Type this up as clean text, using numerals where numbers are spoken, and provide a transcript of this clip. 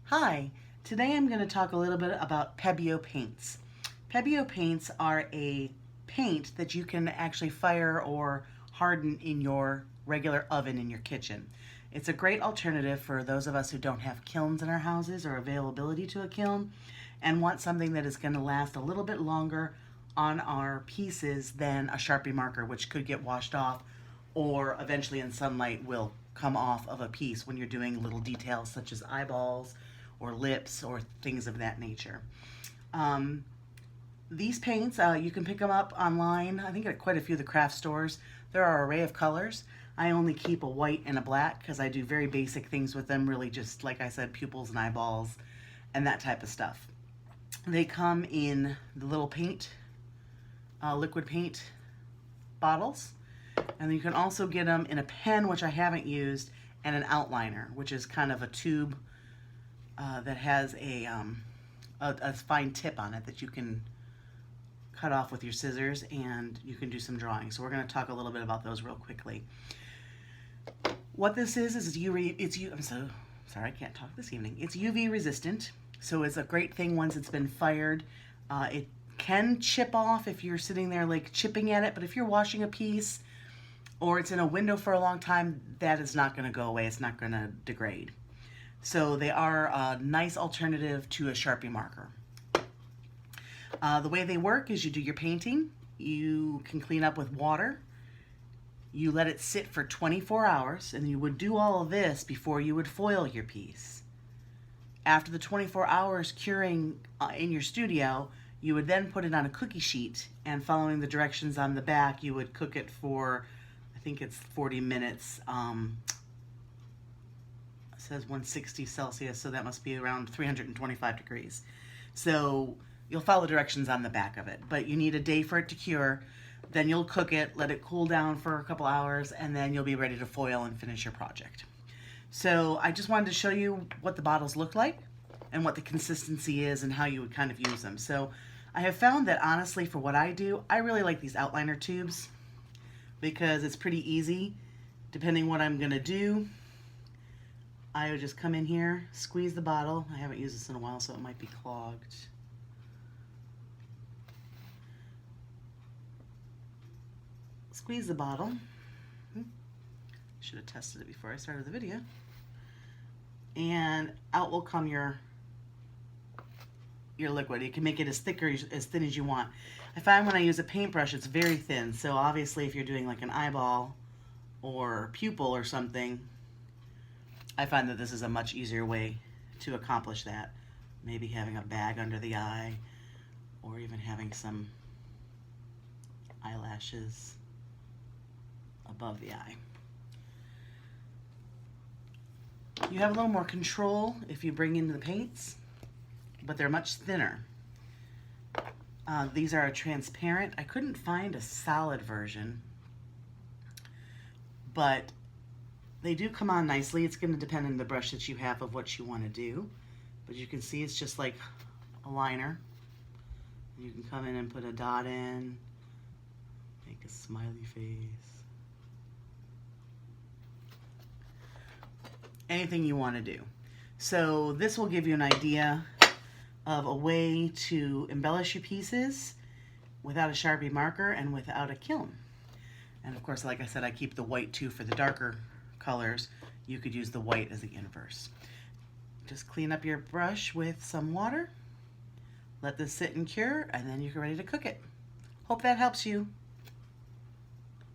Hi, today I'm going to talk a little bit about Pebeo paints. Pebeo paints are a paint that you can actually fire or harden in your regular oven in your kitchen. It's a great alternative for those of us who don't have kilns in our houses or availability to a kiln and want something that is going to last a little bit longer on our pieces than a Sharpie marker, which could get washed off or eventually in sunlight will come off of a piece when you're doing little details such as eyeballs or lips or things of that nature. Um, these paints, you can pick them up online, I think at quite a few of the craft stores. There are an array of colors. I only keep a white and a black because I do very basic things with them, really just, like I said, pupils and eyeballs and that type of stuff. They come in the little paint, liquid paint bottles. And you can also get them in a pen, which I haven't used, and an outliner, which is kind of a tube that has a fine tip on it that you can cut off with your scissors, and you can do some drawing. So we're going to talk a little bit about those real quickly. What this is I'm so sorry I can't talk this evening. It's UV resistant, so it's a great thing once it's been fired. It can chip off if you're sitting there like chipping at it, but if you're washing a piece or it's in a window for a long time, that is not going to go away. It's not going to degrade. So they are a nice alternative to a Sharpie marker. The way they work is you do your painting, you can clean up with water, you let it sit for 24 hours, and you would do all of this before you would foil your piece. After the 24 hours curing in your studio, you would then put it on a cookie sheet, and following the directions on the back, you would cook it for, I think it's 40 minutes. It says 160 Celsius, so that must be around 325 degrees. So you'll follow directions on the back of it, but you need a day for it to cure. Then you'll cook it, let it cool down for a couple hours, and then you'll be ready to foil and finish your project. So I just wanted to show you what the bottles look like and what the consistency is and how you would kind of use them. So I have found that honestly for what I do, I really like these outliner tubes because it's pretty easy. Depending what I'm gonna do, I would just come in here, squeeze the bottle. I haven't used this in a while, so it might be clogged. Squeeze the bottle. Should have tested it before I started the video. And out will come your liquid. You can make it as thick or as thin as you want. I find when I use a paintbrush, it's very thin. So obviously if you're doing like an eyeball or pupil or something, I find that this is a much easier way to accomplish that. Maybe having a bag under the eye or even having some eyelashes above the eye. You have a little more control if you bring in the paints, but they're much thinner. These are transparent. I couldn't find a solid version, but they do come on nicely. It's going to depend on the brush that you have of what you want to do, but you can see it's just like a liner. You can come in and put a dot in, make a smiley face. Anything you want to do. So this will give you an idea of a way to embellish your pieces without a Sharpie marker and without a kiln. And of course, like I said, I keep the white too for the darker colors. You could use the white as the inverse. Just clean up your brush with some water, let this sit and cure, and then you're ready to cook it. Hope that helps you.